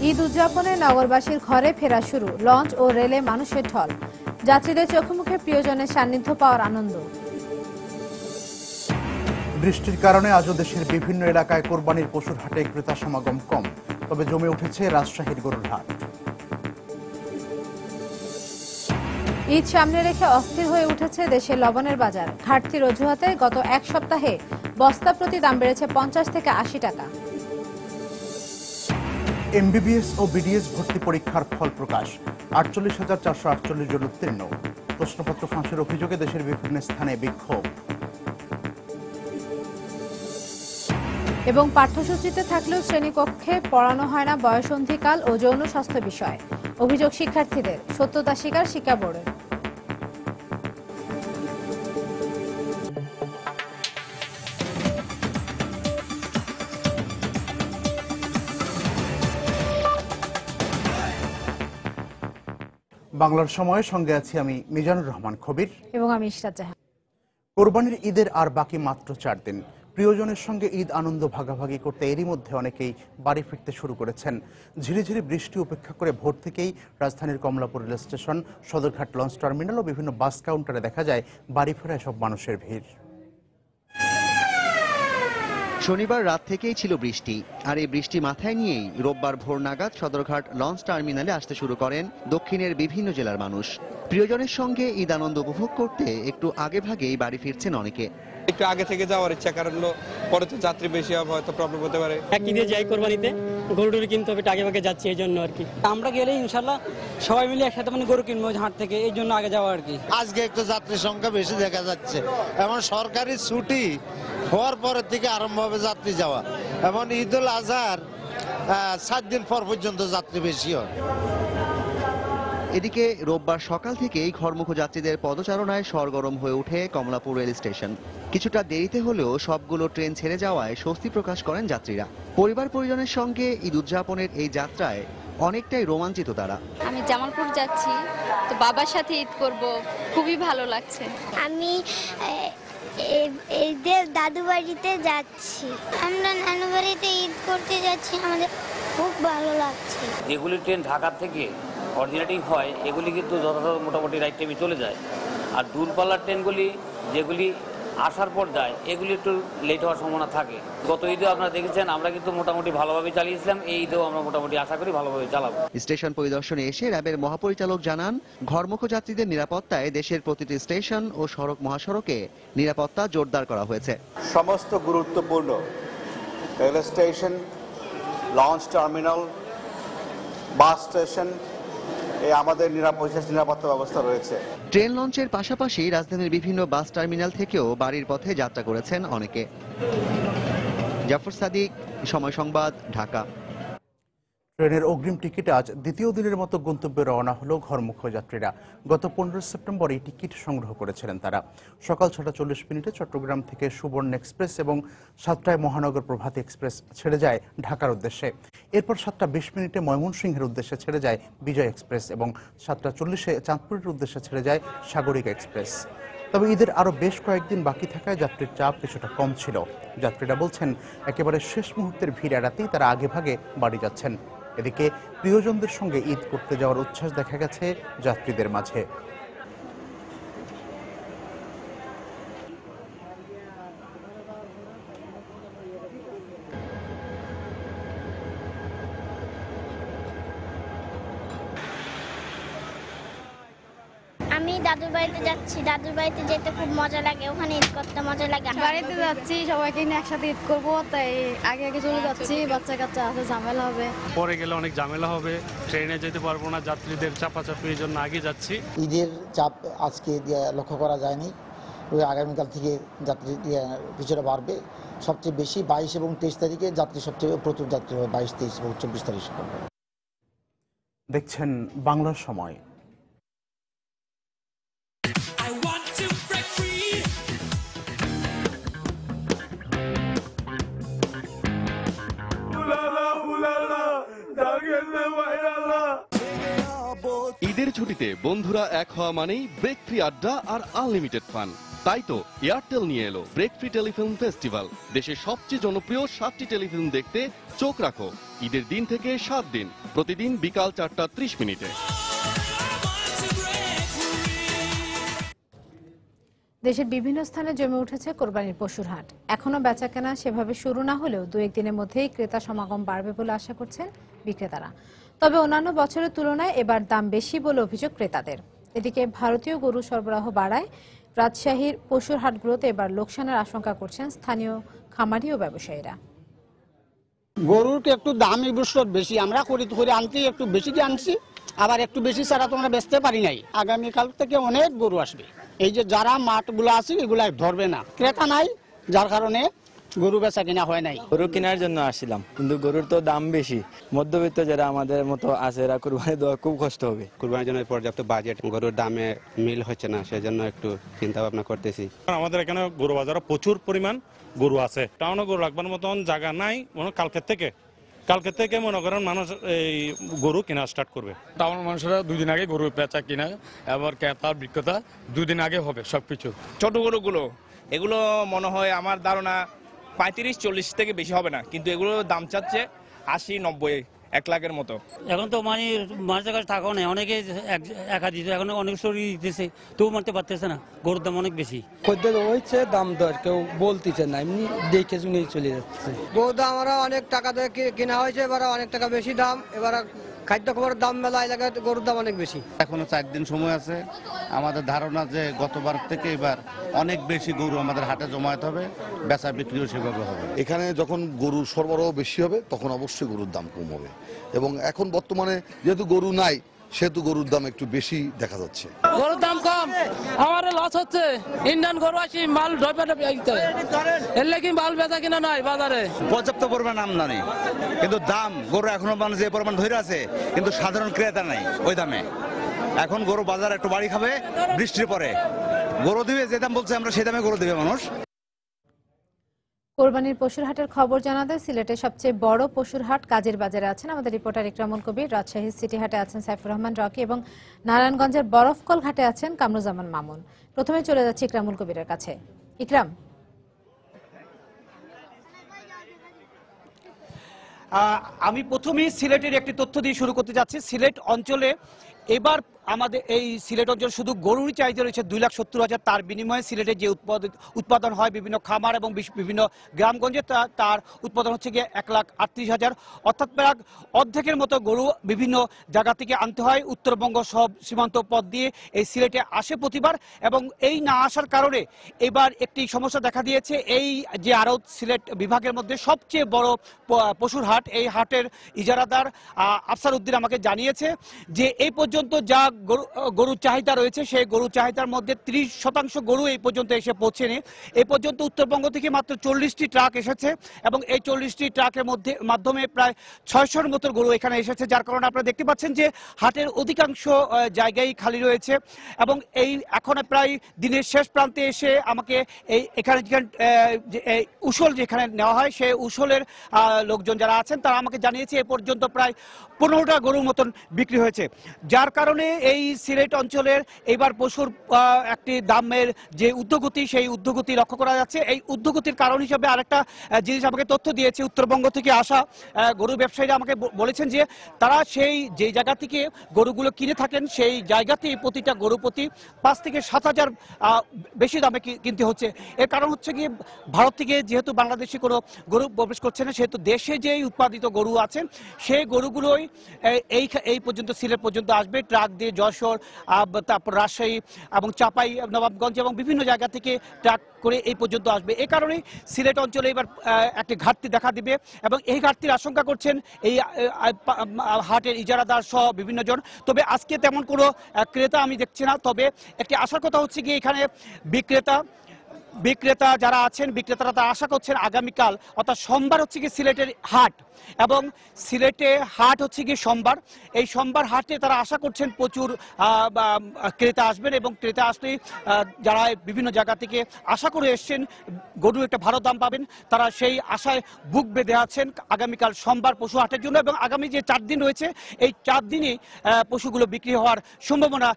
ঈদ উদযাপনে নগরবাসীর ঘরে ফেরা শুরু, লঞ্চ ও রেলে মানুষের ঢল, যাত্রীদের চোখে মুখে প্রিয়জনের সান্নিধ্য পাওয়ার আনন্দ। বৃষ্টির কারণে আজও দেশের বিভিন্ন এলাকায় কোরবানির পশুর হাটে ক্রেতা সমাগম কম, তবে জমে উঠেছে রাজশাহীর গরুর হাট। ঈদ সামনে রেখে অস্থির হয়ে উঠেছে দেশের লবণের বাজার। ঘাটতির অজুহাতে গত এক সপ্তাহে বস্তা প্রতি দাম বেড়েছে 50 থেকে 80 টাকা। এমবিবিএস ও বিডিএস ভর্তি পরীক্ষার ফল প্রকাশ, 48,448 জন উত্তীর্ণ। প্রশ্নপত্র ফাঁসের অভিযোগে দেশের বিভিন্ন স্থানে বিক্ষোভ। এবং পাঠ্যসূচিতে থাকলেও শ্রেণীকক্ষে পড়ানো হয় না বয়সন্ধিকাল ও যৌন স্বাস্থ্য বিষয়, অভিযোগ শিক্ষার্থীদের। সত্যতা স্বীকার শিক্ষা বোর্ডের। বাংলার সময়ের সঙ্গে আছি আমি মিজানুর রহমান খবির এবং আমি ইশরাত জাহান। কোরবানির ঈদের আর বাকি মাত্র 4 দিন। প্রিয়জনের সঙ্গে ঈদ আনন্দ ভাগাভাগি করতে এরই মধ্যে অনেকেই বাড়ি ফিরতে শুরু করেছেন। ঝিরিঝিরি বৃষ্টি উপেক্ষা করে ভোর থেকেই রাজধানীর Kamalapur rail station, Sadarghat launch terminal ও বিভিন্ন বাস কাউন্টারে দেখা যায় বাড়ি ফেরা সব মানুষের ভিড়। শনিবার রাত থেকেই ছিল বৃষ্টি, আর এই বৃষ্টি মাথায় নিয়েই রোববার ভোর নাগাদ সদরঘাট লঞ্চ টার্মিনালে আসতে শুরু করেন দক্ষিণের বিভিন্ন জেলার মানুষ। প্রিয়জনের সঙ্গে ঈদ আনন্দ উপভোগ করতে একটু আগে ভাগেই বাড়ি ফিরছেন অনেকে। একটু আগে থেকে যাওয়ার ইচ্ছা, কারণ পরে তো যাত্রী বেশি হবে, হয়তো প্রবলেম হতে পারে। এক ঈদে যাই কোরবানিতে, গরু টরু কিনতে হবে, আগে ভাগে যাচ্ছি এই জন্য আর কি। আমরা গেলে ইনশাল্লাহ সবাই মিলে একসাথে গরু কিনবো হাট থেকে, এই জন্য আগে যাওয়া আর কি। আজকে একটু যাত্রী সংখ্যা বেশি দেখা যাচ্ছে, এবং সরকারি ছুটি হওয়ার পরের থেকে আরম্ভ হবে যাত্রী যাওয়া, এবং ঈদ উল আজহার 7 দিন পর পর্যন্ত যাত্রী বেশি হয়। এদিকে রোববার সকাল থেকেই ঘরমুখ যাত্রীদের পদচারণায় সরগরম হয়ে ওঠে কমলাপুর রেল স্টেশন। কিছুটা দেরিতে হলেও সবগুলো ট্রেন ছেড়ে যাওয়ায় স্বস্তি প্রকাশ করেন যাত্রীরা। পরিবার পরিজনের সঙ্গে ঈদ উদযাপনের এই যাত্রায় অনেকটাই রোমাঞ্চিত তারা। আমি জামালপুর যাচ্ছি, তো বাবার সাথে ঈদ করব, খুবই ভালো লাগছে। আমি ঈদের দাদু বাড়িতে যাচ্ছি, আমরা নানু বাড়িতে ঈদ করতে যাচ্ছি, আমাদের খুব ভালো লাগছে। যেগুলি ট্রেন ঢাকা থেকে অরিজিনেটিং হয় এগুলি কিন্তু যথাযথ মোটামুটি রাইট টাইমে চলে যায়, আর দূরপাল্লার ট্রেনগুলি যেগুলি আসার পর যায় এগুলি একটু লেট হওয়ার সম্ভাবনা থাকে। গত ঈদে আপনারা দেখেছেন আমরা কিন্তু মোটামুটি ভালোভাবে চালিয়েছিলাম, এই ঈদেও আমরা মোটামুটি আশা করি ভালোভাবে চালাবো। স্টেশন পরিদর্শনে এসে র্যাবের মহাপরিচালক জানান, ঘরমুখ যাত্রীদের নিরাপত্তায় দেশের প্রতিটি স্টেশন ও সড়ক মহাসড়কে নিরাপত্তা জোরদার করা হয়েছে। সমস্ত গুরুত্বপূর্ণ rail station, launch terminal, bus station আমাদের নিরাপত্তা ব্যবস্থা রয়েছে। ট্রেন লঞ্চের পাশাপাশি রাজধানীর বিভিন্ন বাস টার্মিনাল থেকেও বাড়ির পথে যাত্রা করেছেন অনেকে। জাফর সাদিক, সময় সংবাদ, ঢাকা। ট্রেনের অগ্রিম টিকিটে আজ দ্বিতীয় দিনের মতো গন্তব্যে রওনা হলো ঘরমুখ যাত্রীরা। গত 15 সেপ্টেম্বর এই টিকিট সংগ্রহ করেছিলেন তারা। সকাল 6:40 চট্টগ্রাম থেকে সুবর্ণ এক্সপ্রেস এবং 7টায় মহানগর প্রভাতী এক্সপ্রেস ছেড়ে যায় ঢাকার উদ্দেশ্যে। এরপর 7:20 ময়মনসিংহের উদ্দেশ্যে ছেড়ে যায় বিজয় এক্সপ্রেস এবং 7:40 চাঁদপুরের উদ্দেশ্যে ছেড়ে যায় সাগরিকা এক্সপ্রেস। তবে ঈদের আরও বেশ কয়েকদিন বাকি থাকায় যাত্রীর চাপ কিছুটা কম ছিল। যাত্রীরা বলছেন, একেবারে শেষ মুহূর্তের ভিড় এড়াতেই তারা আগে ভাগে বাড়ি যাচ্ছেন। এদিকে প্রিয়জনদের সঙ্গে ঈদ করতে যাওয়ার উচ্ছ্বাস দেখা গেছে যাত্রীদের মাঝে। আমি দাদুর বাড়িতে যাচ্ছি, দাদুর বাড়িতে যেতে খুব মজা লাগে, ওখানে ঈদ করতে মজা লাগে। বাড়িতে যাচ্ছি, সবাইকে নিয়ে একসাথে ঈদ করবো, তাই আগে আগে চলে যাচ্ছি। বাচ্চা কাচ্চা আছে, ঝামেলা হবে, পরে গেলে অনেক ঝামেলা হবে, ট্রেনে যেতে পারবো না, যাত্রীদের চাপাচাপি, এই জন্য আগে যাচ্ছি। ঈদের চাপ আজকে লক্ষ্য করা যায়নি, ওই আগামীকাল থেকে যাত্রী কিছুটা বাড়বে। সবচেয়ে বেশি 22 এবং 23 তারিখে যাত্রী সবচেয়ে প্রচুর যাত্রী হবে, 22, 23 এবং 24 তারিখ। দেখছেন বাংলার সময়। ঈদের ছুটিতে বন্ধুরা এক হওয়া মানেই ব্রেক ফ্রি আড্ডা আর আনলিমিটেড ফান। তাই তো এয়ারটেল নিয়ে এলো ব্রেক ফ্রি টেলিফিল্ম ফেস্টিভ্যাল। দেশের সবচেয়ে জনপ্রিয় 7টি টেলিফিল্ম দেখতে চোখ রাখো ঈদের দিন থেকে 7 দিন, প্রতিদিন বিকাল 4:30। দেশের বিভিন্ন স্থানে জমে উঠেছে কোরবানির পশুর হাট। এখনো বেচাকেনা সেভাবে শুরু না হলেও 2-1 দিনের মধ্যেই ক্রেতা সমাগম বাড়বে বলে আশা করছেন বিক্রেতারা। তবে অন্যান্য বছরের তুলনায় এবার দাম বেশি বলে অভিযোগ ক্রেতাদের। এদিকে ভারতীয় গরু সরবরাহ বাড়ায় রাজশাহীর পশুর হাটগুলোতে এবার লোকসানের আশঙ্কা করছেন স্থানীয় খামারি ও ব্যবসায়ীরা। গরুর একটু দাম এই বছর বেশি, আমরা করে আনতে একটু বেশি দিয়ে আনছি, আবার একটু বেশি ছাড়া তো আমরা বেচতে পারি নাই। আগামীকাল থেকে অনেক গরু আসবে, এই যে যারা মাঠগুলো আছে এগুলা ধরবে না, ক্রেতা নাই, যার কারণে গরু বেচা কিনা হয় নাই। গরু কেনার জন্য আসছিলাম, কিন্তু গরুর তো দাম বেশি। মধ্যবিত্ত যারা আমাদের মতো আছে এরা কুরবানি দেওয়া খুব কষ্ট হবে। কুরবানির জন্য পর্যাপ্ত বাজেট, গরুর দামে মিল হচ্ছে না, সেজন্য একটু চিন্তা ভাবনা করতেছি। আমাদের এখানে গরু বাজারে প্রচুর পরিমাণ গরু আছে, টাউনে গরু রাখবার মতন জায়গা নাই। কালকে থেকে মনে করেন মানুষ এই গরু কেনা স্টার্ট করবে। টাউনের মানুষরা 2 দিন আগে গরু বেচা কিনা, এবার ক্রেতা বিক্রেতা 2 দিন আগে হবে সবকিছু। ছোট গরুগুলো এগুলো মনে হয় আমার ধারণা 35-40 থেকে বেশি হবে না, কিন্তু এগুলো দাম চাচ্ছে 80-90-1 লাখের মতো। এখন তো মানে মানুষের কাছে থাকাও নেই, অনেকে একা দিতে, এখন অনেক শরীর দিতেছে, তবু মারতে পারতেছে না, গরুর দাম অনেক বেশি। খদ্দের হয়েছে দাম দর কেউ বলতেছে না, এমনি দেখে শুনেই চলে যাচ্ছে। গরুর দাম আমরা অনেক টাকা দিয়ে কেনা হয়েছে, এবার অনেক টাকা বেশি দাম। এবার খাদ্য খাবারের দাম মেলা এলাকায় গরুর দাম অনেক বেশি। এখনো 4 দিন সময় আছে। আমাদের ধারণা যে গতবার থেকে এবার অনেক বেশি গরু আমাদের হাটে জমায়েত হবে, বেচা বিক্রিও সেভাবে হবে। এখানে যখন গরুর সরবরাহ বেশি হবে তখন অবশ্যই গরুর দাম কম হবে, এবং এখন বর্তমানে যেহেতু গরু নাই সেহেতু গরুর দাম একটু বেশি দেখা যাচ্ছে। গরুর দাম কম, আমার লস হচ্ছে। ইন্ডিয়ান গরু আসি মাল এর লেগে মাল বেচা কিনা নাই বাজারে। পর্যাপ্ত পরিমাণ আমদানি, কিন্তু দাম গরু এখনো মানুষ যে পরিমাণ ধরে আছে, কিন্তু সাধারণ ক্রেতা নাই ওই দামে। এখন গরু বাজার একটু বাড়ি খাবে, বৃষ্টির পরে গরু দিবে যে দাম বলছে আমরা সেই দামে গরু দিবে মানুষ। কোরবানির পশুর হাটের খবর জানাতে সিলেটের সবচেয়ে বড় পশুর হাট কাজের বাজারে আছেন আমাদের রিপোর্টার ইকরামুল কবির, রাজশাহী সিটি হাটে আছেন সাইফুর রহমান রকি এবং নারায়ণগঞ্জের বরফকল ঘাটে আছেন কামরুজ্জামান মামুন। প্রথমে চলে যাচ্ছে ইকরামুল কবিরের কাছে। ইকরাম, আমি প্রথমেই সিলেটের একটি তথ্য দিয়ে শুরু করতে যাচ্ছি। সিলেট অঞ্চলে এবার আমাদের এই সিলেট অঞ্চল শুধু গরুরই চাহিদা রয়েছে 2,70,000, তার বিনিময়ে সিলেটে যে উৎপাদন হয় বিভিন্ন খামার এবং বিভিন্ন গ্রামগঞ্জে তার উৎপাদন হচ্ছে গিয়ে 1,38,000, অর্থাৎ প্রায় অর্ধেকের মতো গরু বিভিন্ন জায়গা থেকে আনতে হয়। উত্তরবঙ্গ সব সীমান্ত পথ দিয়ে এই সিলেটে আসে প্রতিবার, এবং এই না আসার কারণে এবার একটি সমস্যা দেখা দিয়েছে। এই যে আড়ত সিলেট বিভাগের মধ্যে সবচেয়ে বড় পশুর হাট, এই হাটের ইজারাদার আফসার উদ্দিন আমাকে জানিয়েছে যে এই পর্যন্ত যা গরুর চাহিদা রয়েছে সেই গরুর চাহিদার মধ্যে 30% গরু এই পর্যন্ত এসে পৌঁছেনি। এই পর্যন্ত উত্তরবঙ্গ থেকে মাত্র 40টি ট্রাক এসেছে, এবং এই 40টি ট্রাকের মাধ্যমে প্রায় 600-র মতো গরু এখানে এসেছে, যার কারণে আপনারা দেখতে পাচ্ছেন যে হাটের অধিকাংশ জায়গায় খালি রয়েছে। এবং এই এখন প্রায় দিনের শেষ প্রান্তে এসে আমাকে এখানে উসল যেখানে নেওয়া হয় সেই উসলের লোকজন যারা আছেন তারা আমাকে জানিয়েছে এ পর্যন্ত প্রায় 15টা গরুর মতন বিক্রি হয়েছে, যার কারণে এই সিলেট অঞ্চলের এবার পশুর একটি দামের যে ঊর্ধ্বগতি সেই ঊর্ধ্বগতি লক্ষ্য করা যাচ্ছে। এই ঊর্ধ্বগতির কারণ হিসেবে আরেকটা জিনিস আমাকে তথ্য দিয়েছে উত্তরবঙ্গ থেকে আসা গরু ব্যবসায়ীরা আমাকে বলেছেন যে তারা সেই যে জায়গা থেকে গরুগুলো কিনে থাকেন সেই জায়গাতেই প্রতিটা গরু প্রতি 5 থেকে 7,000 বেশি দামে কিনতে হচ্ছে। এর কারণ হচ্ছে কি ভারত থেকে যেহেতু বাংলাদেশে কোনো গরু প্রবেশ করছে না, সেহেতু দেশে যে উৎপাদিত গরু আছে সেই গরুগুলোই এই পর্যন্ত সিলেট পর্যন্ত আসবে ট্রাক দিয়ে। যশোর, তারপর রাজশাহী এবং চাপাই নবাবগঞ্জ এবং বিভিন্ন জায়গা থেকে ট্রাক করে এই পর্যন্ত আসবে। এই কারণে সিলেট অঞ্চলে এবার একটি ঘাটতি দেখা দিবে, এবং এই ঘাটতির আশঙ্কা করছেন এই হাটের ইজারাদার সহ বিভিন্ন জন। তবে আজকে তেমন কোনো ক্রেতা আমি দেখছি না, তবে একটি আশার কথা হচ্ছে কি এখানে বিক্রেতা যারা আছেন বিক্রেতারা তারা আশা করছেন আগামীকাল অর্থাৎ সোমবার হচ্ছে কি সিলেটের হাট, এবং সিলেটে হাট হচ্ছে কি সোমবার। এই সোমবার হাটে তারা আশা করছেন প্রচুর ক্রেতা আসবেন, এবং ক্রেতা আসলে যারা বিভিন্ন জায়গা থেকে আশা করে এসছেন গরুর একটা ভালো দাম পাবেন, তারা সেই আশায় বুক বেঁধে আছেন আগামীকাল সোমবার পশু হাটের জন্য। এবং আগামী যে 4 দিন রয়েছে এই 4 দিনই পশুগুলো বিক্রি হওয়ার সম্ভাবনা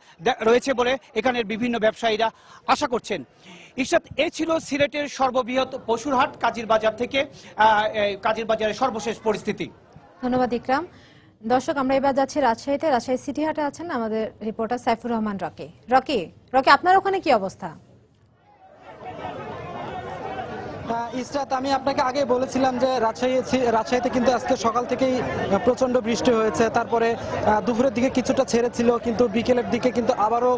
রয়েছে বলে এখানের বিভিন্ন ব্যবসায়ীরা আশা করছেন। ইরশাদ, এই ছিল সিলেটের সর্ববৃহৎ পশুর হাট কাজীর বাজার থেকে কাজীর বাজারের সর্বশেষ পরিস্থিতি। ধন্যবাদ ইকরাম। দর্শক, আমরা এবার যাচ্ছি রাজশাহীতে। রাজশাহী সিটি হাটে আছেন আমাদের reporter Saifur Rahman Rocky. Rocky, আপনার ওখানে কি অবস্থা? ইসরাত, আমি আপনাকে আগে বলেছিলাম যে রাজশাহীতে কিন্তু আজকে সকাল থেকেই প্রচন্ড বৃষ্টি হয়েছে। তারপরে দুপুরের দিকে কিছুটা ছেড়েছিল, কিন্তু বিকেলের দিকে কিন্তু আবারও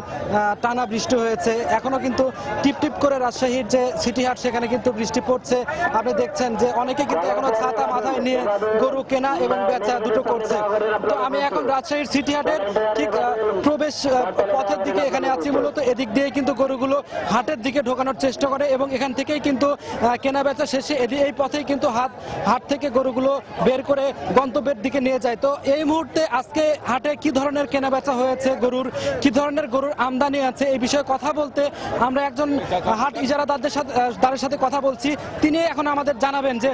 টানা বৃষ্টি হয়েছে। এখনো কিন্তু টিপ টিপ করে রাজশাহীর যে সিটি হাট সেখানে কিন্তু বৃষ্টি পড়ছে। আপনি দেখছেন যে অনেকে কিন্তু এখনো ছাতা মাথায় নিয়ে গরু কেনা এবং বেচা দুটো করছে। তো আমি এখন রাজশাহীর সিটি হাটের ঠিক প্রবেশ পথের দিকে এখানে আছি। মূলত এদিক দিয়ে কিন্তু গরুগুলো হাটের দিকে ঢোকানোর চেষ্টা করে এবং এখান থেকেই কিন্তু কেনা বেচা শেষে এই পথেই কিন্তু হাট থেকে গরুগুলো বের করে গন্তব্যের দিকে নিয়ে যায়। তো এই মুহূর্তে আজকে হাটে কি ধরনের কেনা বেচা হয়েছে, কি ধরনের গরুর আমদানি আছে, এই বিষয়ে কথা বলতে আমরা একজন হাট ইজারাদারের সাথে কথা বলছি। তিনি এখন আমাদের জানাবেন যে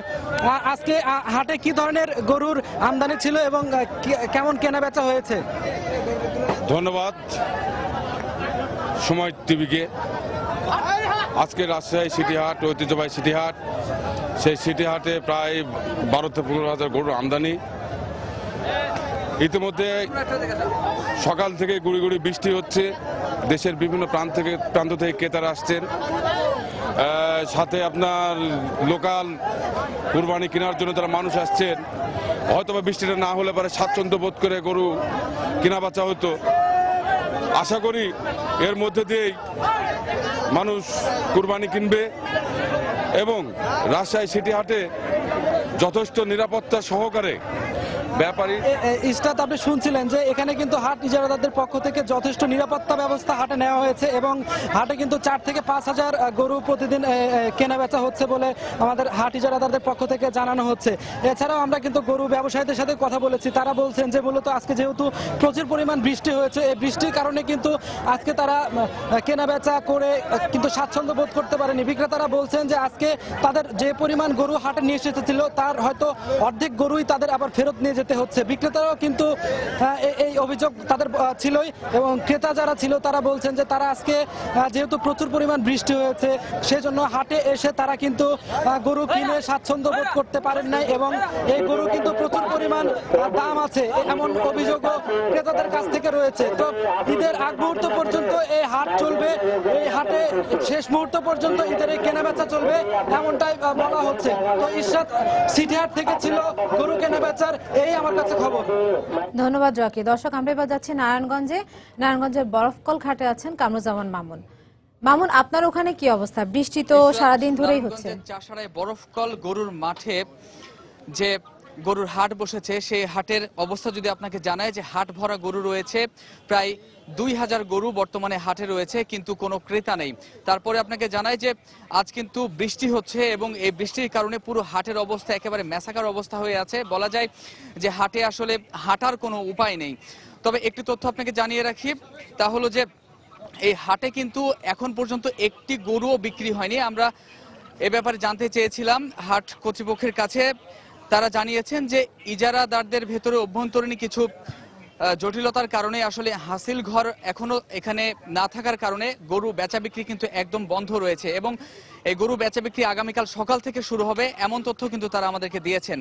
আজকে হাটে কি ধরনের গরুর আমদানি ছিল এবং কেমন কেনা বেচা হয়েছে। ধন্যবাদ সময় টিভিকে। আজকে রাজশাহী সিটি হাট, ঐতিহ্যবাহী সিটি হাট, সেই সিটি হাটে প্রায় 12 থেকে 15,000 গরুর আমদানি। ইতিমধ্যে সকাল থেকে গুড়ি গুড়ি বৃষ্টি হচ্ছে, দেশের বিভিন্ন প্রান্ত থেকে ক্রেতারা আসছেন, সাথে আপনার লোকাল কুরবানি কেনার জন্য তারা মানুষ আসছেন। হয়তো বা বৃষ্টিটা না হলে পরে স্বাচ্ছন্দ্য বোধ করে গরু কেনা বেচা হতো। আশা করি এর মধ্যে দিয়েই মানুষ কুরবানি কিনবে এবং রাজশাহী সিটি হাটে যথেষ্ট নিরাপত্তা সহকারে ব্যাপারী। ইসরাত, আপনি শুনছিলেন যে এখানে কিন্তু হাট ইজারাদারদের পক্ষ থেকে যথেষ্ট নিরাপত্তা ব্যবস্থা হাটে নেওয়া হয়েছে এবং হাটে কিন্তু 4 থেকে 5,000 গরু প্রতিদিন কেনা বেচা হচ্ছে বলে আমাদের হাট ইজারাদারদের পক্ষ থেকে জানানো হচ্ছে। এছাড়াও আমরা কিন্তু গরু ব্যবসায়ীদের সাথে কথা বলেছি। তারা বলছেন যে মূলত আজকে যেহেতু প্রচুর পরিমাণ বৃষ্টি হয়েছে, এই বৃষ্টির কারণে কিন্তু আজকে তারা কেনা বেচা করে কিন্তু স্বাচ্ছন্দ্য বোধ করতে পারেনি। বিক্রেতারা বলছেন যে আজকে তাদের যে পরিমাণ গরু হাটে নিয়ে এসেছিল তার হয়তো অর্ধেক গরুই তাদের আবার ফেরত নিয়ে যেতে হচ্ছে। বিক্রেতারাও কিন্তু এই অভিযোগ তাদের ছিলই এবং ক্রেতা যারা ছিল তারা বলছেন যে তারা আজকে যেহেতু প্রচুর পরিমাণ বৃষ্টি হয়েছে সেজন্য হাটে এসে তারা কিন্তু গরু কিনে স্বাচ্ছন্দ্য বোধ করতে পারেন নাই এবং এই গরু কিন্তু প্রচুর পরিমাণ দাম আছে এমন অভিযোগও ক্রেতাদের কাছ থেকে রয়েছে। তো ঈদের আগ মুহূর্ত পর্যন্ত এই হাট চলবে, এই হাটে শেষ মুহূর্ত পর্যন্ত ঈদের এই কেনাবেচা চলবে এমনটাই বলা হচ্ছে। তো ইরশাদ, সিটি হাট থেকে ছিল গরু কেনাবেচার এই আমার কাছে খবর। ধন্যবাদ রকি। দর্শক, আমরা এবার যাচ্ছি নারায়ণগঞ্জের বরফকল ঘাটে আছেন কামরুজ্জামান মামুন, আপনার ওখানে কি অবস্থা? বৃষ্টি তো সারাদিন ধরেই হচ্ছে। চাষাড়ায় বরফকল গরুর মাঠে যে গরুর হাট বসেছে সেই হাটের অবস্থা যদি আপনাকে জানায় যে হাট ভরা গরু রয়েছে, প্রায় 2000 গরু বর্তমানে হাটে রয়েছে, কিন্তু কোনো ক্রেতা নেই। তারপরে আপনাকে জানাই যে আজ কিন্তু বৃষ্টি হচ্ছে এবং এই বৃষ্টির কারণে পুরো হাটের অবস্থা একেবারে ম্যাসাকার অবস্থা হয়ে আছে। বলা যায় যে হাটে আসলে হাঁটার কোনো উপায় নেই। তবে একটি তথ্য আপনাকে জানিয়ে রাখি, তা হলো যে এই হাটে কিন্তু এখন পর্যন্ত একটি গরুও বিক্রি হয়নি। আমরা এ ব্যাপারে জানতে চেয়েছিলাম হাট কর্তৃপক্ষের কাছে। তারা জানিয়েছেন যে ইজারাদারদের ভেতরে অভ্যন্তরীণ কিছু জটিলতার কারণে আসলে হাসিল ঘর এখনো এখানে না থাকার কারণে গরু বেচা বিক্রি কিন্তু একদম বন্ধ রয়েছে এবং এই গরু বেচা বিক্রি আগামীকাল সকাল থেকে শুরু হবে এমন তথ্য কিন্তু তারা আমাদেরকে দিয়েছেন।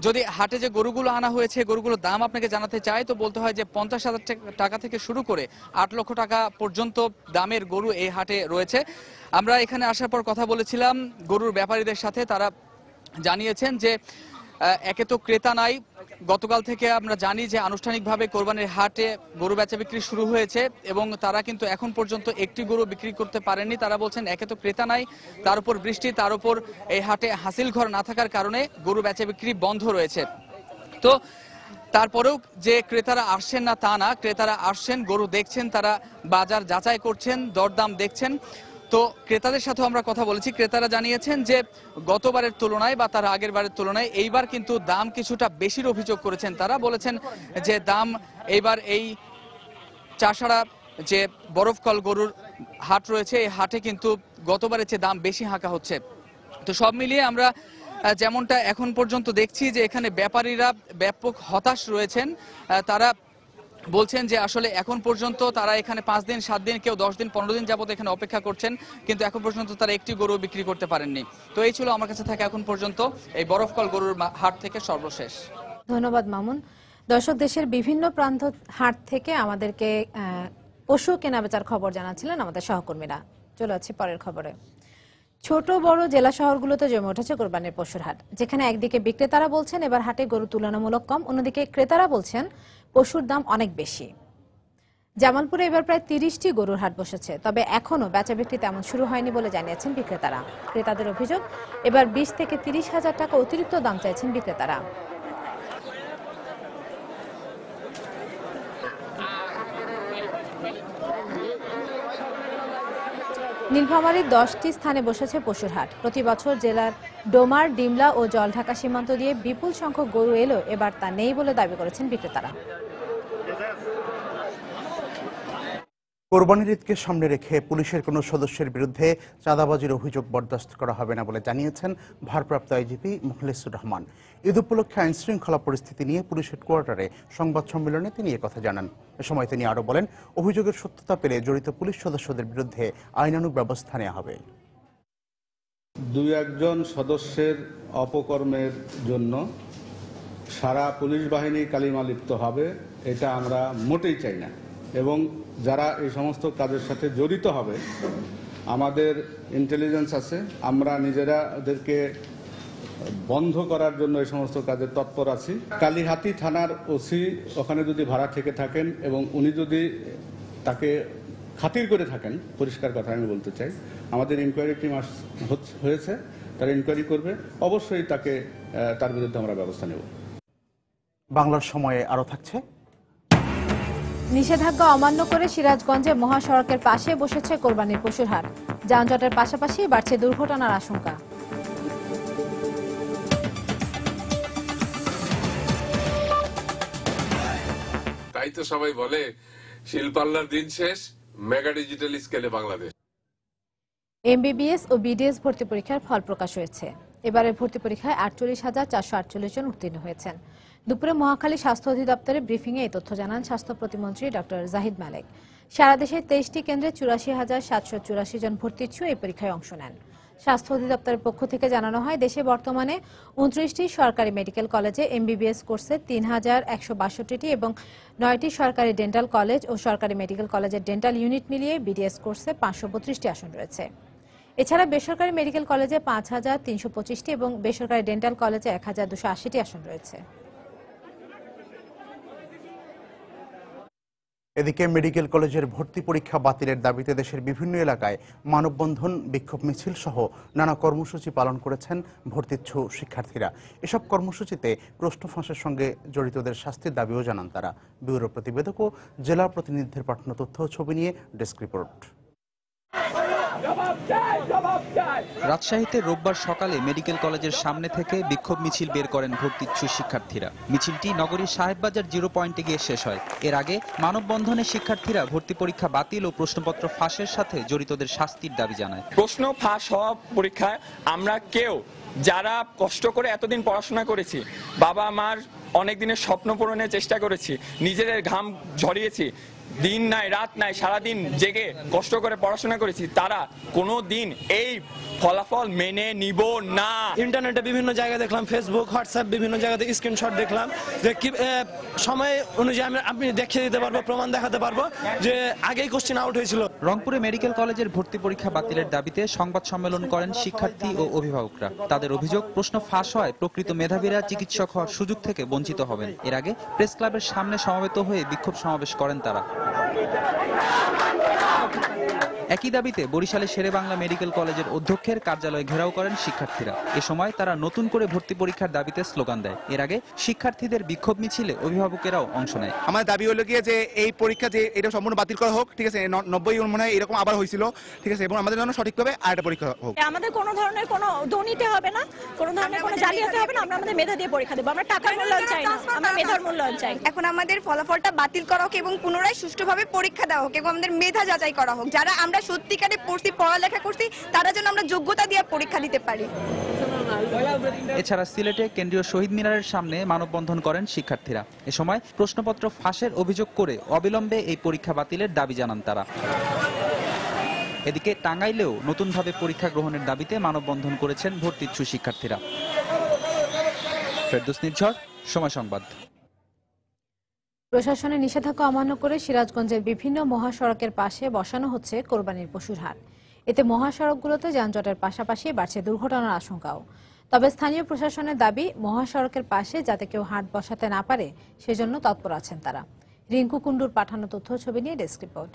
যদি হাটে যে গরুগুলো আনা হয়েছে গরুগুলোর দাম আপনাকে জানাতে চাই তো বলতে হয় যে 50,000 টাকা থেকে শুরু করে 8 লক্ষ টাকা পর্যন্ত দামের গরু এই হাটে রয়েছে। আমরা এখানে আসার পর কথা বলেছিলাম গরুর ব্যাপারীদের সাথে, তারা জানিয়েছেন যে একে তো ক্রেতা নাই, গতকাল থেকে আমরা জানি যে আনুষ্ঠানিকভাবে কোরবানির হাটে গরু বেচা বিক্রি শুরু হয়েছে এবং তারা কিন্তু এখন পর্যন্ত একটি গরু বিক্রি করতে পারেননি। তারা বলছেন একে তো ক্রেতা নাই, তার উপর বৃষ্টি, তার উপর এই হাটে হাসিল ঘর না থাকার কারণে গরু বেচা বিক্রি বন্ধ রয়েছে। তো তারপরেও যে ক্রেতারা আসছেন না তা না, ক্রেতারা আসছেন, গরু দেখছেন, তারা বাজার যাচাই করছেন, দরদাম দেখছেন। তো ক্রেতাদের সাথে আমরা কথা বলেছি, ক্রেতারা জানিয়েছেন যে গতবারের তুলনায় বা তার আগের বারের তুলনায় এইবার কিন্তু দাম কিছুটা বেশির অভিযোগ করেছেন। তারা বলেছেন যে দাম এইবার এই চাষাড়া যে বরফকল গরুর হাট রয়েছে এই হাটে কিন্তু গতবারের চেয়ে দাম বেশি হাঁকা হচ্ছে। তো সব মিলিয়ে আমরা যেমনটা এখন পর্যন্ত দেখছি যে এখানে ব্যাপারীরা ব্যাপক হতাশ রয়েছেন। তারা বলছেন যে আসলে এখন পর্যন্ত তারা এখানে 5 দিন 7 দিন কেউ 10 দিন 15 দিন যাবত এখানে অপেক্ষা করছেন, কিন্তু এখন পর্যন্ত তারা একটি গরু বিক্রি করতে পারেননি। তো এই ছিল আমার কাছে থাকে এখন পর্যন্ত এই বরফকল গরুর হাট থেকে সর্বশেষ। ধন্যবাদ মামুন। দর্শক, দেশের বিভিন্ন প্রান্ত হাট থেকে আমাদেরকে পশু কেনাবেচার খবর জানাচ্ছিলেন আমাদের সহকর্মীরা। চলে যাচ্ছি পরের খবরে। ছোট বড় জেলা শহরগুলোতে জমে উঠেছে কোরবানির পশুর হাট, যেখানে একদিকে বিক্রেতারা বলছেন এবার হাটে গরু তুলনামূলক কম, অন্যদিকে ক্রেতারা বলছেন পশুর দাম অনেক বেশি। জামালপুরে এবার প্রায় 30টি গরুর হাট বসেছে, তবে এখনো বেচা বিক্রি তেমন শুরু হয়নি বলে জানিয়েছেন বিক্রেতারা। ক্রেতাদের অভিযোগ, এবার 20 থেকে 30 হাজার টাকা অতিরিক্ত দাম চাইছেন বিক্রেতারা। নীলফামারীর 10টি স্থানে বসেছে পশুর হাট। প্রতি বছর জেলার ডোমার, ডিমলা ও জলঢাকা সীমান্ত দিয়ে বিপুল সংখ্যক গরু এলেও এবার তা নেই বলে দাবি করেছেন বিক্রেতারা। কোরবানির ঈদকে সামনে রেখে পুলিশের কোনো সদস্যের বিরুদ্ধে চাঁদাবাজির অভিযোগ বরদাস্ত করা হবে না বলে জানিয়েছেন ভারপ্রাপ্ত আইজিপি মুখলেসুর রহমান। ঈদ উপলক্ষে আইন শৃঙ্খলা পরিস্থিতি নিয়ে পুলিশ হেডকোয়ার্টারে সংবাদ সম্মেলনে তিনি একথা জানান। এ সময় তিনি আরও বলেন, অভিযোগের সত্যতা পেলে জড়িত পুলিশ সদস্যদের বিরুদ্ধে আইনানুগ ব্যবস্থা নেওয়া হবে। 2-1 সদস্যের অপকর্মের জন্য সারা পুলিশ বাহিনী কালিমা লিপ্ত হবে, এটা আমরা মোটেই চাই না। এবং যারা এই সমস্ত কাজের সাথে জড়িত হবে, আমাদের ইন্টেলিজেন্স আছে, আমরা নিজেরা ওদেরকে বন্ধ করার জন্য এই সমস্ত কাজে তৎপর আছি। কালীহাতি থানার ওসি ওখানে যদি ভাড়া থেকে থাকেন এবং উনি যদি তাকে খাতির করে থাকেন, পরিষ্কার কথা আমি বলতে চাই, আমাদের ইনকোয়ারি টিম হয়েছে, তারা ইনকোয়ারি করবে, অবশ্যই তার বিরুদ্ধে আমরা ব্যবস্থা নেব। বাংলার সময়ে আরও থাকছে। নিষেধাজ্ঞা অমান্য করে সিরাজগঞ্জে মহাসড়কের পাশে বসেছে কোরবানির পশুর হাট। যানজটের পাশাপাশি বাড়ছে দুর্ঘটনার আশঙ্কা। তাই তো সবাই বলে শিল্পাল্লার দিন শেষ, মেগা ডিজিটাল স্কেলে বাংলাদেশ। এমবিবিএস ও বিডিএস ভর্তি পরীক্ষার ফল প্রকাশ হয়েছে। এবারের ভর্তি পরীক্ষায় 48,448 জন উত্তীর্ণ হয়েছেন। দুপুরে মহাখালী স্বাস্থ্য অধিদপ্তরের ব্রিফিংয়ে এই তথ্য জানান স্বাস্থ্য প্রতিমন্ত্রী ডক্টর জাহিদ মালেক। সারা দেশে 23টি কেন্দ্রে 84,784 জন ভর্তিচ্ছু এই পরীক্ষায় অংশ নেন। স্বাস্থ্য অধিদপ্তরের পক্ষ থেকে জানানো হয়, দেশে বর্তমানে 29টি সরকারি মেডিকেল কলেজে এমবিবিএস কোর্সে 3,162টি এবং 9টি সরকারি ডেন্টাল কলেজ ও সরকারি মেডিকেল কলেজের ডেন্টাল ইউনিট মিলিয়ে বিডিএস কোর্সে 532টি আসন রয়েছে। এছাড়া বেসরকারি মেডিকেল কলেজে 5,325টি এবং বেসরকারি ডেন্টাল কলেজে 1,280টি আসন রয়েছে। এদিকে মেডিকেল কলেজের ভর্তি পরীক্ষা বাতিলের দাবিতে দেশের বিভিন্ন এলাকায় মানববন্ধন, বিক্ষোভ মিছিল সহ নানা কর্মসূচি পালন করেছেন ভর্তিচ্ছু শিক্ষার্থীরা। এসব কর্মসূচিতে প্রশ্ন ফাঁসের সঙ্গে জড়িতদের শাস্তির দাবিও জানান তারা। ব্যুরো প্রতিবেদক ও জেলা প্রতিনিধিদের পাঠানো তথ্য ও ছবি নিয়ে ডেস্ক রিপোর্ট। রাজশাহীতে রোববার সকালে মেডিকেল কলেজের সামনে থেকে বিক্ষোভ মিছিল বের করেন ভর্তিচ্ছু শিক্ষার্থীরা। মিছিলটি নগরীর সাহেববাজার 0 পয়েন্টে গিয়ে শেষ হয়। এর আগে মানববন্ধনে শিক্ষার্থীরা ভর্তি পরীক্ষা বাতিল ও প্রশ্নপত্র ফাঁসের সাথে জড়িতদের শাস্তির দাবি জানায়। প্রশ্ন ফাঁস হওয়া পরীক্ষায় আমরা কেউ যারা কষ্ট করে এতদিন পড়াশোনা করেছি, বাবা মার অনেক দিনের স্বপ্ন পূরণের চেষ্টা করেছি, নিজেদের ঘাম ঝরিয়েছি, দিন নাই রাত নাই সারাদিন জেগে কষ্ট করে পড়াশোনা করেছি, তারা কোনো দিন এই ফলাফল মেনে নিব না। ইন্টারনেটে বিভিন্ন জায়গায় দেখলাম, ফেসবুক, হোয়াটসঅ্যাপ বিভিন্ন জায়গাতে স্ক্রিনশট দেখলাম যে কি সময় অনুযায়ী আপনি দেখিয়ে দিতে পারবো, প্রমাণ দেখাতে পারবো যে আগেই কোশ্চেন আউট হয়েছিল। রংপুরে মেডিকেল কলেজের ভর্তি পরীক্ষা বাতিলের দাবিতে সংবাদ সম্মেলন করেন শিক্ষার্থী ও অভিভাবকরা। তাদের অভিযোগ, প্রশ্ন ফাঁস হয় প্রকৃত মেধাবীরা চিকিৎসক হওয়ার সুযোগ থেকে বঞ্চিত হবেন। এর আগে প্রেস ক্লাবের সামনে সমবেত হয়ে বিক্ষোভ সমাবেশ করেন তারা। একই দাবিতে বরিশালে শেরেবাংলা মেডিকেল কলেজের অধ্যক্ষের কার্যালয়ে ঘেরাও করেন শিক্ষার্থীরা। এ সময় তারা নতুন করে ভর্তি পরীক্ষার দাবিতে স্লোগান দেয়। এর আগে শিক্ষার্থীদের বিক্ষোভ মিছিলে অভিভাবকেরাও অংশ নেয়। আমাদের দাবি হলো গিয়ে যে এই পরীক্ষা যে এটা সম্পূর্ণ বাতিল করা হোক, ঠিক আছে, 90 মনে হয় এরকম আবার হয়েছিল, ঠিক আছে, এবং আমাদের জন্য সঠিকভাবে আর একটা পরীক্ষা হোক। আমাদের কোনো ধরনের কোনো দুর্নীতি হবে না, কোনো ধরনের কোনো জালিয়াতি হবে না, আমরা আমাদের মেধা দিয়ে পরীক্ষা দেব। আমরা টাকার মূল্যায়ন চাই না, আমরা মেধার মূল্যায়ন চাই। এখন আমাদের ফলাফলটা বাতিল করা হোক এবং পুনরায় সুষ্ঠুভাবে পরীক্ষা দেওয়া হোক এবং আমাদের মেধা যাচাই করা হোক। যারা আমরা সত্যিকারে পড়ালেখা করছি তারা যেন আমরা যোগ্যতা দিয়ে পরীক্ষা দিতে পারি। এছাড়া সিলেটে কেন্দ্রীয় শহীদ মিনারের সামনে মানববন্ধন করেন শিক্ষার্থীরা। এ সময় প্রশ্নপত্র ফাঁসের অভিযোগ করে অবিলম্বে এই পরীক্ষা বাতিলের দাবি জানান তারা। এদিকে টাঙ্গাইলেও নতুনভাবে পরীক্ষা গ্রহণের দাবিতে মানববন্ধন করেছেন ভর্তিচ্ছু শিক্ষার্থীরা। ফেরদৌস নির্ঝর, সময় সংবাদ। প্রশাসনের নিষেধাজ্ঞা অমান্য করে সিরাজগঞ্জের বিভিন্ন মহাসড়কের পাশে বসানো হচ্ছে কোরবানির পশুর হাট। এতে মহাসড়কগুলোতে যানজটের পাশাপাশি বাড়ছে দুর্ঘটনার আশঙ্কাও। তবে স্থানীয় প্রশাসনের দাবি, মহাসড়কের পাশে যাতে কেউ হাট বসাতে না পারে সেজন্য তৎপর আছেন তারা। রিঙ্কু কুন্ডুর পাঠানো তথ্য ছবি নিয়ে ডেস্ক রিপোর্ট।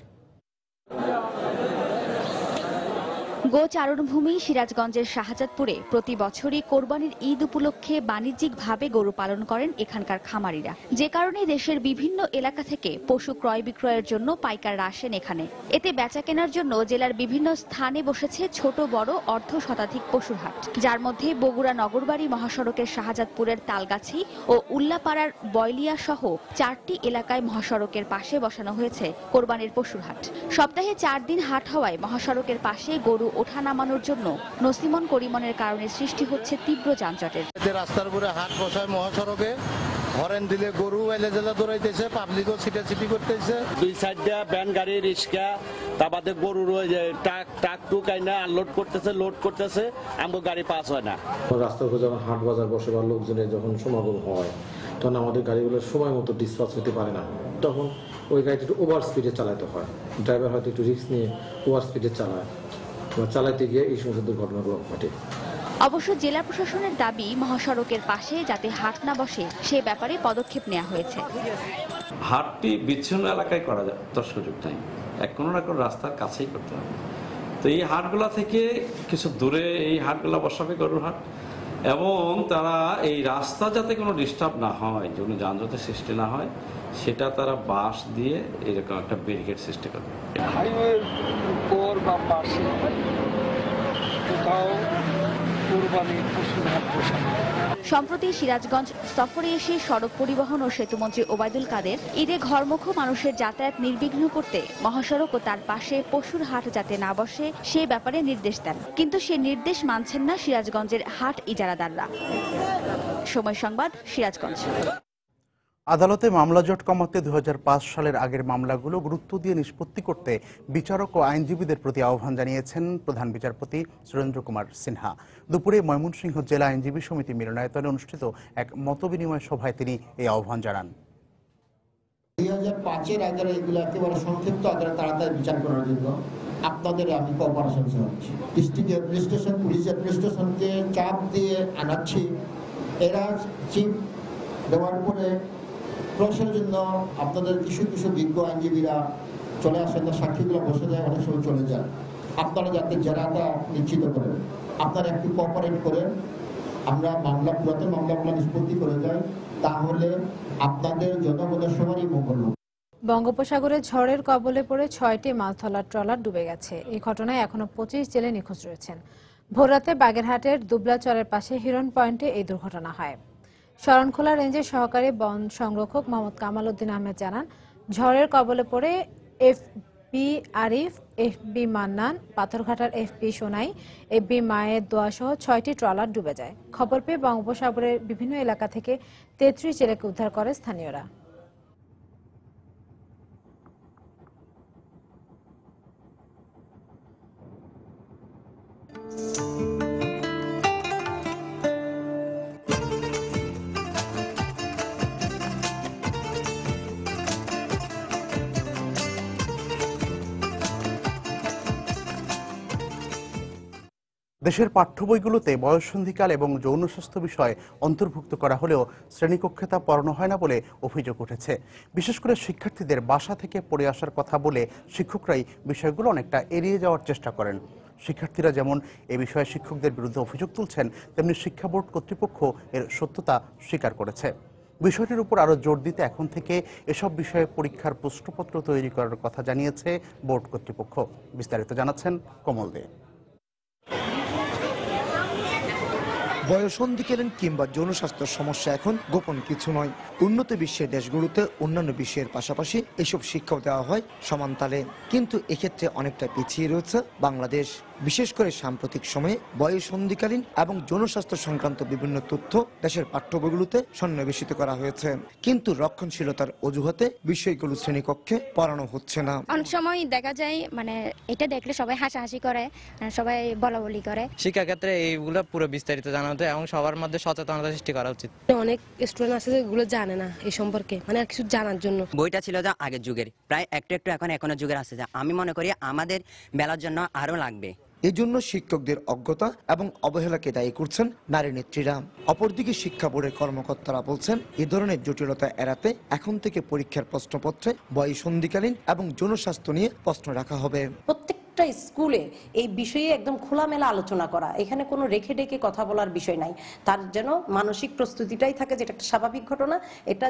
গো চারণভূমি সিরাজগঞ্জের শাহজাদপুরে প্রতি বছরই কোরবানির ঈদ উপলক্ষে বাণিজ্যিকভাবে গরু পালন করেন এখানকার খামারিরা, যে কারণে দেশের বিভিন্ন এলাকা থেকে পশু ক্রয় বিক্রয়ের জন্য পাইকাররা আসেন এখানে। এতে বেচা কেনার জন্য জেলার বিভিন্ন স্থানে বসেছে ছোট বড় অর্ধ শতাধিক পশুর হাট, যার মধ্যে বগুড়া নগরবাড়ি মহাসড়কের শাহজাদপুরের তালগাছি ও উল্লাপাড়ার বয়লিয়া সহ 4টি এলাকায় মহাসড়কের পাশে বসানো হয়েছে কোরবানির পশুর হাট। সপ্তাহে 4 দিন হাট হওয়ায় মহাসড়কের পাশে গরু ওঠা নামানোর জন্য নসিমন করিমনের কারণে সৃষ্টি হচ্ছে তীব্র যানজটের। রাস্তার উপরে হাট বসায় মহাসড়কে, হরেন দিলে গরু এলে জেলা দৌড়াইতেছে, পাবলিকও ছিটাছিটি করতেছে। 2 সাইড দিয়ে ভ্যান গাড়ি রিক্সা, তা বাদে গরু রয়েছে ট্রাক টুক আইনা আনলোড করতেছে, লোড করতেছে, আমাদের গাড়ি পাস হয় না। রাস্তার উপর যখন হাট বাজার বসে বা লোকজনের যখন সমাগম হয় তখন আমাদের গাড়িগুলো সময় মতো ডিসপাস হতে পারে না, তখন ওই গাড়িটা একটু ওভার স্পিডে চালাতে হয়। ড্রাইভার হয়তো একটু রিস্ক নিয়ে ওভার স্পিডে চালাতে গিয়ে এই সমস্ত দুর্ঘটনাগুলো ঘটে। অবশ্য জেলা প্রশাসনের দাবি, মহাসড়কের পাশে যাতে হাট না বসে সে ব্যাপারে পদক্ষেপ নেওয়া হয়েছে। হাটটি বিচ্ছিন্ন এলাকায় করা যায় তার সুযোগ নাই, কোনো না কোনো রাস্তার কাছেই করতে হবে। তো এই হাটগুলা থেকে কিছু দূরে এই হাটগুলা বসাবে গরুর হাট, এবং তারা এই রাস্তা যাতে কোনো ডিস্টার্ব না হয়, যেন যানজটের সৃষ্টি না হয়, সেটা তারা বাঁশ দিয়ে এরকম একটা ব্যারিকেড সৃষ্টি করবে। হাইওয়ের উপর বা পাশে কোথাও কোরবানির পশুর হাট বসানো। সম্প্রতি সিরাজগঞ্জ সফরে এসে সড়ক পরিবহন ও সেতুমন্ত্রী ওবায়দুল কাদের ঈদে ঘরমুখো মানুষের যাতায়াত নির্বিঘ্ন করতে মহাসড়ক ও তার পাশে পশুর হাট যাতে না বসে সে ব্যাপারে নির্দেশ দেন, কিন্তু সে নির্দেশ মানছেন না সিরাজগঞ্জের হাট ইজারাদাররা। সময় সংবাদ, সিরাজগঞ্জ। আদালতে মামলা জট কমাতে 2005 সালের আগের মামলাগুলো গুরুত্ব দিয়ে নিষ্পত্তি করতে বিচারক ও আইনজীবীদের প্রতি আহ্বান জানিয়েছেন প্রধান বিচারপতি সুরেন্দ্র কুমার সিনহা। দুপুরে ময়মনসিংহ জেলা আইনজীবী সমিতি মিলনায়তনে অনুষ্ঠিত এক মতবিনিময় সভায় তিনি এই আহ্বান জানান। 2005-এর আগের এগুলো একেবারে সংক্ষিপ্ত আকারে তাড়াতাড়ি বিচার করার জন্য আপনাদের আমি কোঅপারেশন চাচ্ছি। ডিস্ট্রিক্ট অ্যাডমিনিস্ট্রেশন, পুলিশ অ্যাডমিনিস্ট্রেশনকে চাপ দিয়ে আনাচ্ছি। এরা চিফ দেওয়ার পরে প্রশ্নের জন্য আপনাদের কিছু কিছু বিজ্ঞ আইনজীবীরা চলে আসেন, না সাক্ষীগুলো বসে যায়, অনেক সময় চলে যায়। আপনারা যাতে জেরাটা নিশ্চিত করেন, আপনারা একটু কোঅপারেট করেন, আমরা পুরাতন মামলাগুলো নিষ্পত্তি করে যাই, তাহলে আপনাদের জনগণের সবারই মঙ্গল হবে। বঙ্গোপসাগরে ঝড়ের কবলে পড়ে 6টি মাছ ধরার ট্রলার ডুবে গেছে। এই ঘটনায় এখনো 25 জেলে নিখোঁজ রয়েছেন। ভোররাতে বাগেরহাটের দুবলাচরের পাশে হিরন পয়েন্টে এই দুর্ঘটনা হয়। শরণখোলা রেঞ্জের সহকারী বন সংরক্ষক মোহাম্মদ কামাল উদ্দিন আহমেদ জানান, ঝড়ের কবলে পড়ে এফবি আরিফ, এফবি মান্নান, পাথরঘাটার এফবি সোনাই, এফবি মায়ের দোয়া সহ 6টি ট্রলার ডুবে যায়। খবর পেয়ে বঙ্গোপসাগরের বিভিন্ন এলাকা থেকে 33 জেলেকে উদ্ধার করে স্থানীয়রা। দেশের পাঠ্য বইগুলোতে বয়ঃসন্ধিকাল এবং যৌন স্বাস্থ্য বিষয় অন্তর্ভুক্ত করা হলেও শ্রেণীকক্ষে তা পড়ানো হয় না বলে অভিযোগ উঠেছে। বিশেষ করে শিক্ষার্থীদের বাসা থেকে পড়ে আসার কথা বলে শিক্ষকরাই বিষয়গুলো অনেকটা এড়িয়ে যাওয়ার চেষ্টা করেন। শিক্ষার্থীরা যেমন এ বিষয়ে শিক্ষকদের বিরুদ্ধে অভিযোগ তুলছেন, তেমনি শিক্ষা বোর্ড কর্তৃপক্ষ এর সত্যতা স্বীকার করেছে। বিষয়টির উপর আরও জোর দিতে এখন থেকে এসব বিষয়ে পরীক্ষার প্রশ্নপত্র তৈরি করার কথা জানিয়েছে বোর্ড কর্তৃপক্ষ। বিস্তারিত জানাচ্ছেন কমল দে। বয়ঃসন্ধিকালীন কিংবা যৌন স্বাস্থ্যের সমস্যা এখন গোপন কিছু নয়। উন্নত বিশ্বের দেশগুলোতে অন্যান্য বিষয়ের পাশাপাশি এসব শিক্ষাও দেওয়া হয় সমান তালে, কিন্তু এক্ষেত্রে অনেকটা পিছিয়ে রয়েছে বাংলাদেশ। বিশেষ করে সাম্প্রতিক সময়ে বয়ঃসন্ধিকালীন এবং যৌনস্বাস্থ্য সংক্রান্ত বিভিন্ন তথ্য দেশের পাঠ্যবইগুলোতে সন্নিবেশিত করা হয়েছে, কিন্তু রক্ষণশীলতার অজুহাতে বিষয়গুলো শ্রেণীকক্ষে পড়ানো হচ্ছে না। অনেক সময় দেখা যায় মানে এটা দেখলে সবাই হাসাহাসি করে, সবাই বলাবলি করে। শিক্ষাক্ষেত্রে এইগুলো পুরো বিস্তারিত জানাতে এবং সবার মধ্যে সচেতনতা সৃষ্টি করা উচিত। অনেক স্টুডেন্ট আছে যেগুলো জানে না এই সম্পর্কে, মানে আর কিছু জানার জন্য। বইটা ছিল যা আগের যুগের, প্রায় একটু একটু এখনো যুগের আছে, যা আমি মনে করি আমাদের বেলার জন্য আরো লাগবে। এজন্য শিক্ষকদের অজ্ঞতা এবং অবহেলাকে দায়ী করছেন নারী নেত্রীরা। অপরদিকে শিক্ষা বোর্ডের কর্মকর্তারা বলছেন, এ ধরনের জটিলতা এড়াতে এখন থেকে পরীক্ষার প্রশ্নপত্রে বয়ঃসন্ধিকালীন এবং যৌনস্বাস্থ্য নিয়ে প্রশ্ন রাখা হবে। প্রত্যেকটা স্কুলে এই বিষয়ে একদম খোলামেলা আলোচনা করা, এখানে কোনো রেখে ডেকে কথা বলার বিষয় নাই। তার যেন মানসিক প্রস্তুতিটাই থাকে, যেটা একটা স্বাভাবিক ঘটনা, এটা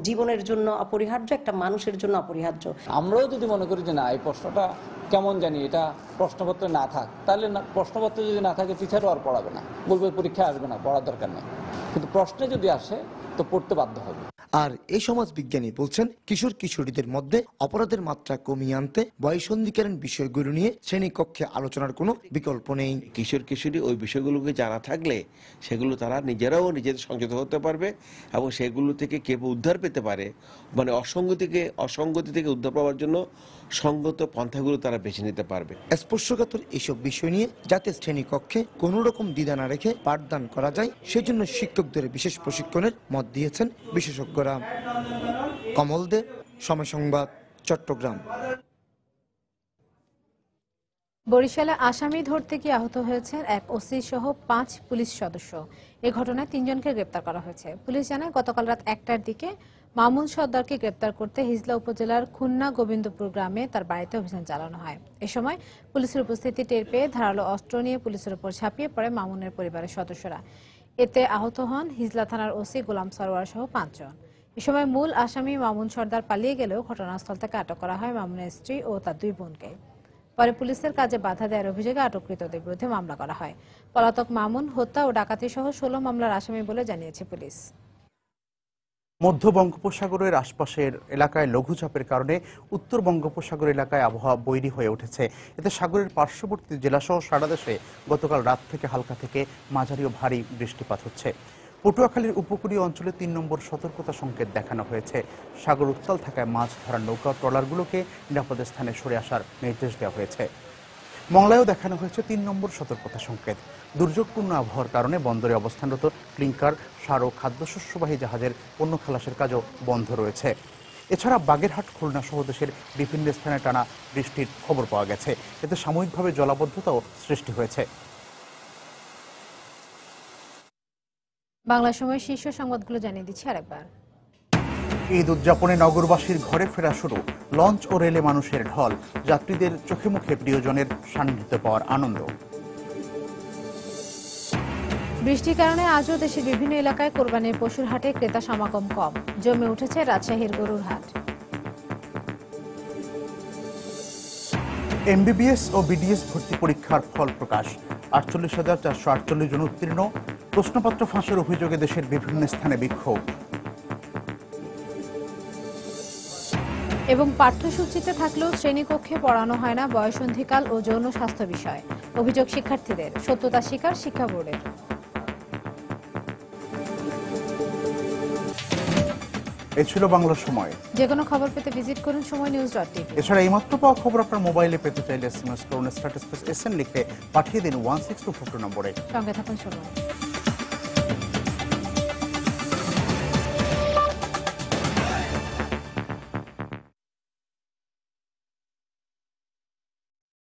জীবনের জন্য অপরিহার্য, একটা মানুষের জন্য অপরিহার্য। আমরাও যদি মনে করি যে না এই প্রশ্নটা কেমন জানি, এটা প্রশ্নপত্রে না থাক, তাহলে প্রশ্নপত্রে যদি না থাকে টিচারও আর পড়াবে না, বলবে পরীক্ষায় আসবে না, পড়ার দরকার নেই। কিন্তু প্রশ্নে যদি আসে তো পড়তে বাধ্য হবে। আর এই সমাজ বিজ্ঞানী বলছেন, কিশোর কিশোরীদের মধ্যে অপরাধের মাত্রা কমিয়ে আনতে বয়ঃসন্ধিকালীন বিষয়গুলো নিয়ে শ্রেণীকক্ষে আলোচনার কোনো বিকল্প নেই। কিশোর কিশোরী ওই বিষয়গুলোকে জানা থাকলে সেগুলো তারা নিজেরাও নিজেদের সংযত হতে পারবে এবং সেগুলো থেকে কেউ উদ্ধার পেতে পারে, মানে অসঙ্গতি থেকে উদ্ধার পাওয়ার জন্য সঙ্গত পন্থাগুলো তারা বেছে নিতে পারবে। স্পর্শকাতর এসব বিষয় নিয়ে যাতে শ্রেণীকক্ষে কোনো রকম দ্বিধা না রেখে পাঠদান করা যায়, সেজন্য শিক্ষকদের বিশেষ প্রশিক্ষণের মত দিয়েছেন বিশেষজ্ঞরা। কমল দে, সময় সংবাদ, চট্টগ্রাম। বরিশালে আসামি ধরতে গিয়ে আহত হয়েছেন এক ওসি সহ 5 পুলিশ সদস্য। এই ঘটনায় 3 জনকে গ্রেপ্তার করা হয়েছে। পুলিশ জানায়, গতকাল রাত 1টার দিকে মামুন সর্দারকে গ্রেপ্তার করতে হিজলা উপজেলার খুলনা গোবিন্দপুর গ্রামে তার বাড়িতে অভিযান চালানো হয়। এ সময় পুলিশের উপস্থিতি টের পেয়ে ধারালো অস্ত্র নিয়ে পুলিশের উপর ঝাঁপিয়ে পড়ে মামুনের পরিবারের সদস্যরা। এতে আহত হন হিজলা থানার ওসি গোলাম সরওয়ার সহ 5 জন। এ সময় মূল আসামি মামুন সর্দার পালিয়ে গেলেও ঘটনাস্থল থেকে আটক করা হয় মামুনের স্ত্রী ও তার 2 বোনকে। পরে পুলিশের কাজে বাধা দেওয়ার অভিযোগে আটককৃতদের বিরুদ্ধে মামলা করা হয়। পলাতক মামুন হত্যা ও ডাকাতি সহ 16 মামলার আসামি বলে জানিয়েছে পুলিশ। মধ্য বঙ্গোপসাগরের আশপাশের এলাকায় লঘুচাপের কারণে উত্তর বঙ্গোপসাগর এলাকায় আবহাওয়া বৈরী হয়ে উঠেছে। এতে সাগরের পার্শ্ববর্তী জেলাসহ সারা দেশে গতকাল রাত থেকে হালকা থেকে মাঝারি ও ভারী বৃষ্টিপাত হচ্ছে। পটুয়াখালীর উপকূলীয় অঞ্চলে 3 নম্বর সতর্কতা সংকেত দেখানো হয়েছে। সাগর উত্তাল থাকায় মাছ ধরার নৌকা ট্রলারগুলোকে নিরাপদ স্থানে সরে আসার নির্দেশ দেওয়া হয়েছে। মংলায়ও দেখানো হয়েছে 3 নম্বর সতর্কতা সংকেত। দুর্যোগপূর্ণ আবহাওয়ার কারণে বন্দরে অবস্থানরত ক্লিংকার, সার ও খাদ্যশস্যবাহী জাহাজের পণ্য খালাসের কাজও বন্ধ রয়েছে। এছাড়া বাগেরহাট, খুলনা সহ দেশের বিভিন্ন স্থানে টানা বৃষ্টির খবর পাওয়া গেছে। এতে সাময়িকভাবে জলাবদ্ধতাও সৃষ্টি হয়েছে। বাংলা সময় শীর্ষ সংবাদগুলো জানিয়ে দিচ্ছি আরেকবার। ঈদ উদযাপনে নগরবাসীর ঘরে ফেরা শুরু। লঞ্চ ও রেলে মানুষের ঢল। যাত্রীদের চোখে মুখে প্রিয়জনের সান্নিধ্য পাওয়ার আনন্দ। বৃষ্টির কারণে আজও দেশের বিভিন্ন এলাকায় কোরবানির পশুর হাটে ক্রেতা সমাগম কম। জমে উঠেছে রাজশাহীর গরুর হাট। এমবিবিএস ও বিডিএস ভর্তি পরীক্ষার ফল প্রকাশ। 48,448 জন উত্তীর্ণ। প্রশ্নপত্র ফাঁসের অভিযোগে দেশের বিভিন্ন স্থানে বিক্ষোভ। এবং পাঠ্যসূচিতে থাকলেও শ্রেণীকক্ষে পড়ানো হয় না বয়ঃসন্ধিকাল ও যৌন স্বাস্থ্য বিষয়। অভিযোগ শিক্ষার্থীদের, সত্যতা স্বীকার শিক্ষা বোর্ডের। এই ছিল বাংলা সময়। যে কোনো খবর পেতে ভিজিট করুন সময়নিউজ.টিভি। এছাড়া এইমাত্র পাওয়া খবর আপনার মোবাইলে পেতে চাইলে SMS করুন স্ট্যাটাস SN লিখে পাঠিয়ে দিন 16242 নম্বরে। সঙ্গে থাকুন সময়।